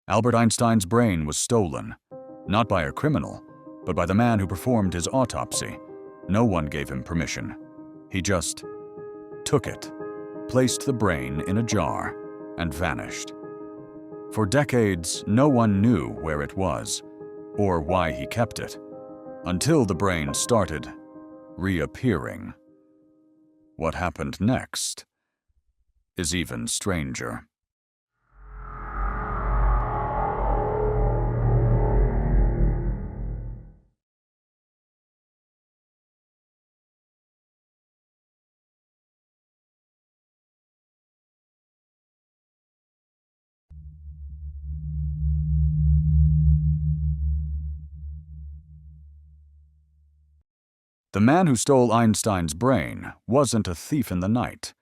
Albert Einstein's brain was stolen, not by a criminal, but by the man who performed his autopsy. No one gave him permission. He just took it, placed the brain in a jar, and vanished. For decades, no one knew where it was, or why he kept it, until the brain started reappearing. What happened next is even stranger. The man who stole Einstein's brain wasn't a thief in the night.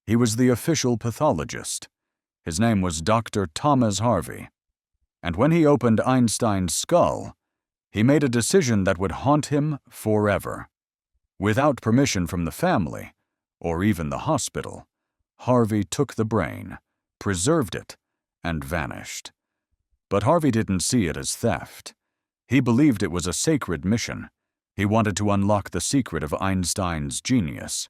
He was the official pathologist. His name was Dr. Thomas Harvey. And when he opened Einstein's skull, he made a decision that would haunt him forever. Without permission from the family, or even the hospital, Harvey took the brain, preserved it, and vanished. But Harvey didn't see it as theft. He believed it was a sacred mission. He wanted to unlock the secret of Einstein's genius.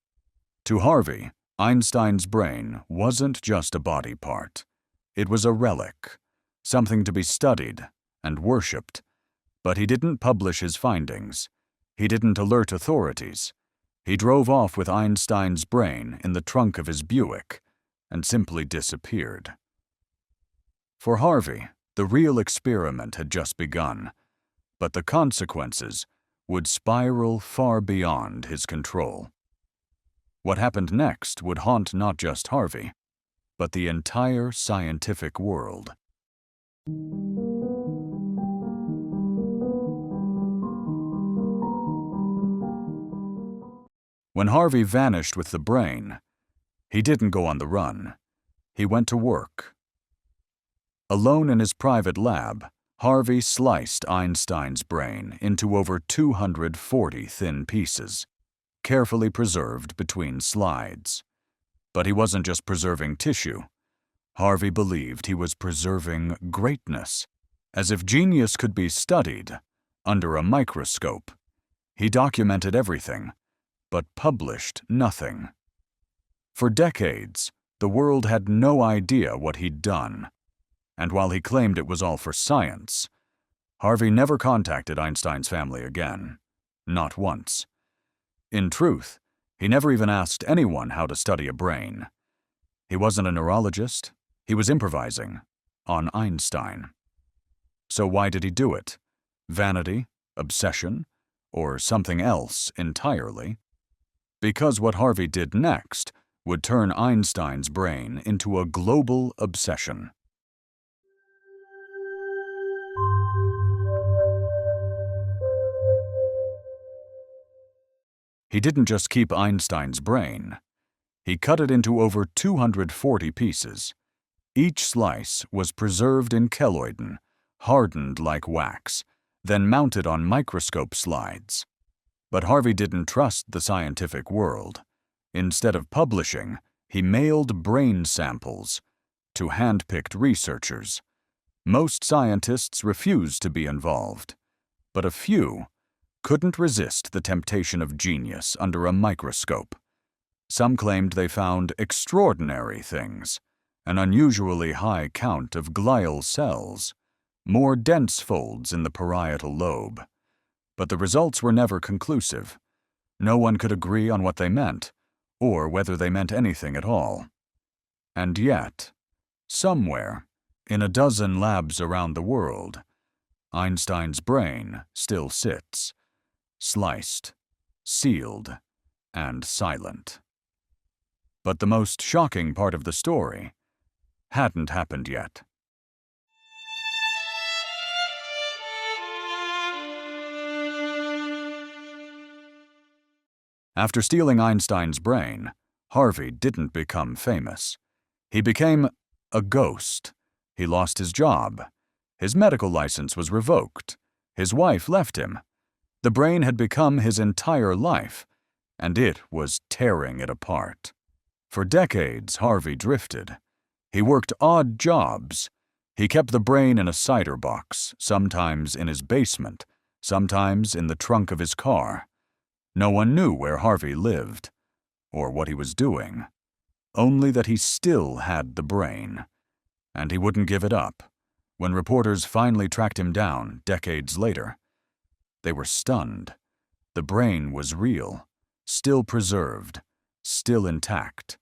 To Harvey, Einstein's brain wasn't just a body part. It was a relic, something to be studied and worshipped. But he didn't publish his findings. He didn't alert authorities. He drove off with Einstein's brain in the trunk of his Buick and simply disappeared. For Harvey, the real experiment had just begun, but the consequences would spiral far beyond his control. What happened next would haunt not just Harvey, but the entire scientific world. When Harvey vanished with the brain, he didn't go on the run. He went to work. Alone in his private lab, Harvey sliced Einstein's brain into over 240 thin pieces, carefully preserved between slides. But he wasn't just preserving tissue. Harvey believed he was preserving greatness, as if genius could be studied under a microscope. He documented everything, but published nothing. For decades, the world had no idea what he'd done. And while he claimed it was all for science, Harvey never contacted Einstein's family again. Not once. In truth, he never even asked anyone how to study a brain. He wasn't a neurologist. He was improvising on Einstein. So why did he do it? Vanity? Obsession? Or something else entirely? Because what Harvey did next would turn Einstein's brain into a global obsession. He didn't just keep Einstein's brain. He cut it into over 240 pieces. Each slice was preserved in colloidin, hardened like wax, then mounted on microscope slides. But Harvey didn't trust the scientific world. Instead of publishing, he mailed brain samples to hand-picked researchers. Most scientists refused to be involved, but a few couldn't resist the temptation of genius under a microscope. Some claimed they found extraordinary things, an unusually high count of glial cells, more dense folds in the parietal lobe. But the results were never conclusive. No one could agree on what they meant, or whether they meant anything at all. And yet, somewhere, in a dozen labs around the world, Einstein's brain still sits, sliced, sealed, and silent. But the most shocking part of the story hadn't happened yet. After stealing Einstein's brain, Harvey didn't become famous. He became a ghost. He lost his job. His medical license was revoked. His wife left him. The brain had become his entire life, and it was tearing it apart. For decades, Harvey drifted. He worked odd jobs. He kept the brain in a cider box, sometimes in his basement, sometimes in the trunk of his car. No one knew where Harvey lived, or what he was doing, only that he still had the brain, and he wouldn't give it up. When reporters finally tracked him down decades later, they were stunned. The brain was real, still preserved, still intact.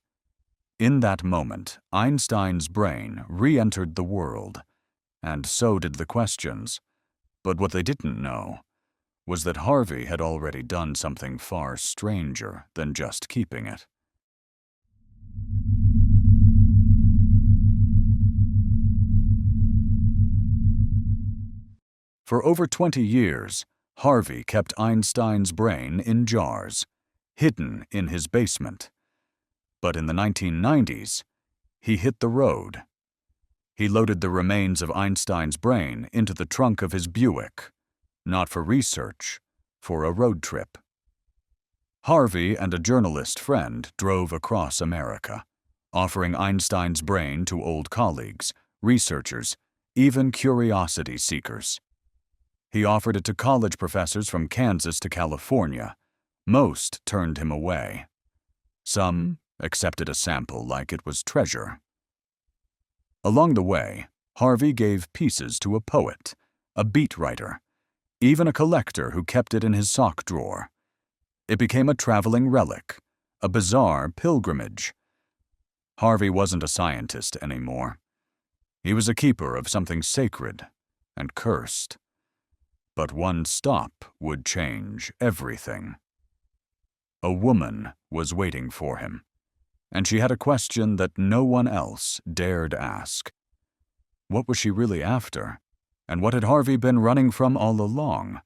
In that moment, Einstein's brain re-entered the world, and so did the questions. But what they didn't know was that Harvey had already done something far stranger than just keeping it. For over 20 years, Harvey kept Einstein's brain in jars, hidden in his basement. But in the 1990s, he hit the road. He loaded the remains of Einstein's brain into the trunk of his Buick, not for research, for a road trip. Harvey and a journalist friend drove across America, offering Einstein's brain to old colleagues, researchers, even curiosity seekers. He offered it to college professors from Kansas to California. Most turned him away. Some accepted a sample like it was treasure. Along the way, Harvey gave pieces to a poet, a beat writer, even a collector who kept it in his sock drawer. It became a traveling relic, a bizarre pilgrimage. Harvey wasn't a scientist anymore. He was a keeper of something sacred and cursed. But one stop would change everything. A woman was waiting for him, and she had a question that no one else dared ask. What was she really after, and what had Harvey been running from all along?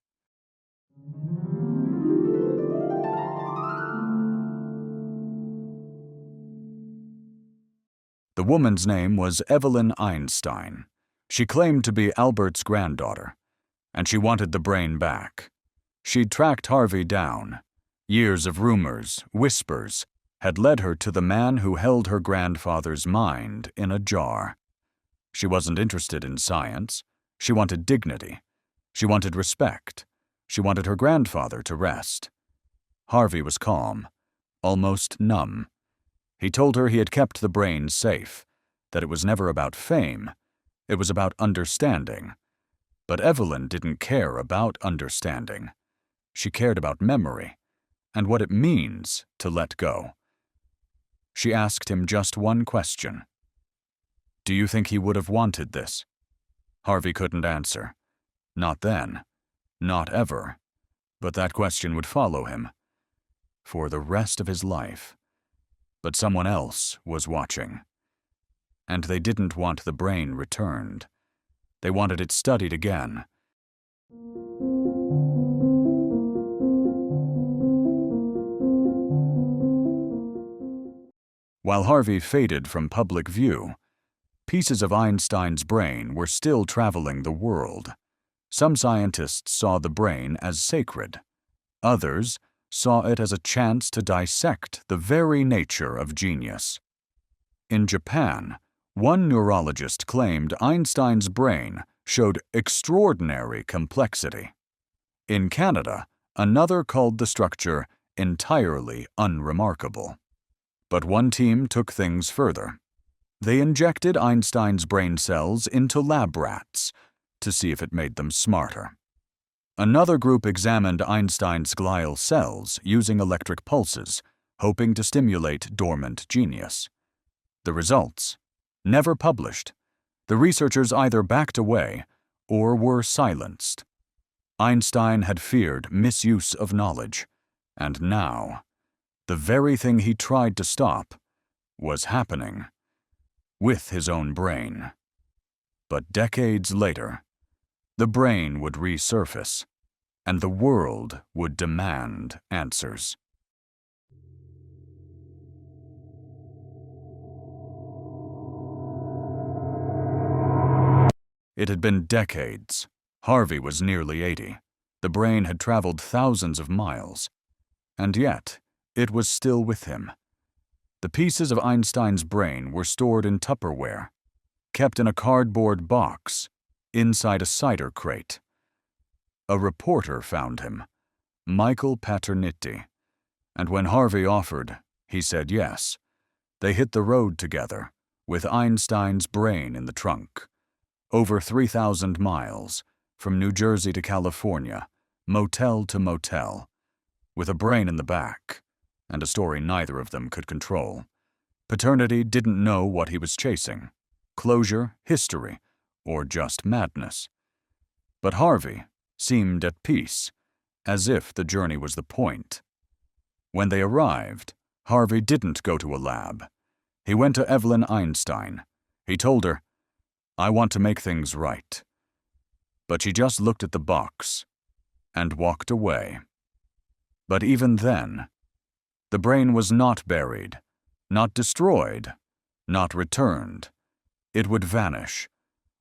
The woman's name was Evelyn Einstein. She claimed to be Albert's granddaughter, and she wanted the brain back. She'd tracked Harvey down. Years of rumors, whispers, had led her to the man who held her grandfather's mind in a jar. She wasn't interested in science. She wanted dignity. She wanted respect. She wanted her grandfather to rest. Harvey was calm, almost numb. He told her he had kept the brain safe, that it was never about fame. It was about understanding. But Evelyn didn't care about understanding. She cared about memory, and what it means to let go. She asked him just one question. Do you think he would have wanted this? Harvey couldn't answer. Not then. Not ever. But that question would follow him for the rest of his life. But someone else was watching. And they didn't want the brain returned. They wanted it studied again. While Harvey faded from public view, pieces of Einstein's brain were still traveling the world. Some scientists saw the brain as sacred. Others saw it as a chance to dissect the very nature of genius. In Japan, one neurologist claimed Einstein's brain showed extraordinary complexity. In Canada, another called the structure entirely unremarkable. But one team took things further. They injected Einstein's brain cells into lab rats to see if it made them smarter. Another group examined Einstein's glial cells using electric pulses, hoping to stimulate dormant genius. The results? Never published. The researchers either backed away or were silenced. Einstein had feared misuse of knowledge, and now, the very thing he tried to stop was happening with his own brain. But decades later, the brain would resurface, and the world would demand answers. It had been decades. Harvey was nearly 80. The brain had traveled thousands of miles. And yet, it was still with him. The pieces of Einstein's brain were stored in Tupperware, kept in a cardboard box inside a cider crate. A reporter found him, Michael Paterniti, and when Harvey offered, he said yes. They hit the road together, with Einstein's brain in the trunk. Over 3,000 miles, from New Jersey to California, motel to motel, with a brain in the back, and a story neither of them could control. Paternity didn't know what he was chasing: closure, history, or just madness. But Harvey seemed at peace, as if the journey was the point. When they arrived, Harvey didn't go to a lab. He went to Evelyn Einstein. He told her, "I want to make things right." But she just looked at the box and walked away. But even then, the brain was not buried, not destroyed, not returned. It would vanish,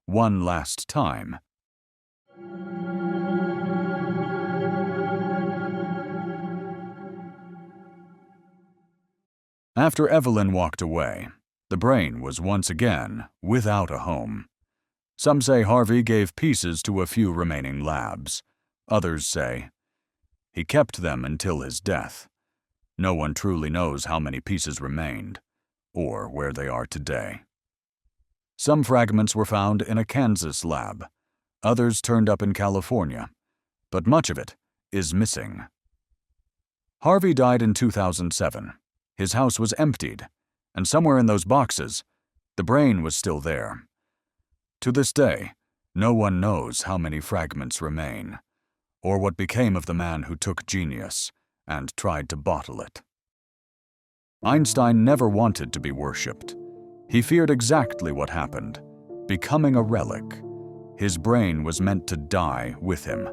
one last time. After Evelyn walked away, the brain was once again without a home. Some say Harvey gave pieces to a few remaining labs. Others say he kept them until his death. No one truly knows how many pieces remained, or where they are today. Some fragments were found in a Kansas lab. Others turned up in California, but much of it is missing. Harvey died in 2007. His house was emptied, and somewhere in those boxes, the brain was still there. To this day, no one knows how many fragments remain, or what became of the man who took genius and tried to bottle it. Einstein never wanted to be worshipped. He feared exactly what happened, becoming a relic. His brain was meant to die with him,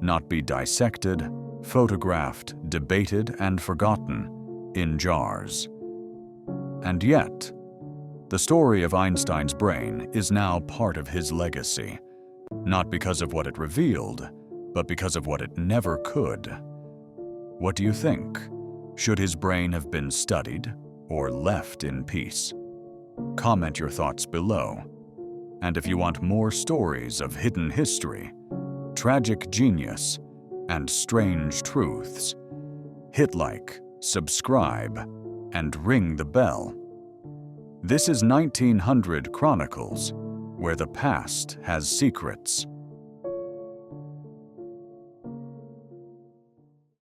not be dissected, photographed, debated, and forgotten in jars. And yet, the story of Einstein's brain is now part of his legacy, not because of what it revealed, but because of what it never could. What do you think? Should his brain have been studied or left in peace? Comment your thoughts below. And if you want more stories of hidden history, tragic genius, and strange truths, hit like, subscribe, and ring the bell. This is 1900 Chronicles, where the past has secrets.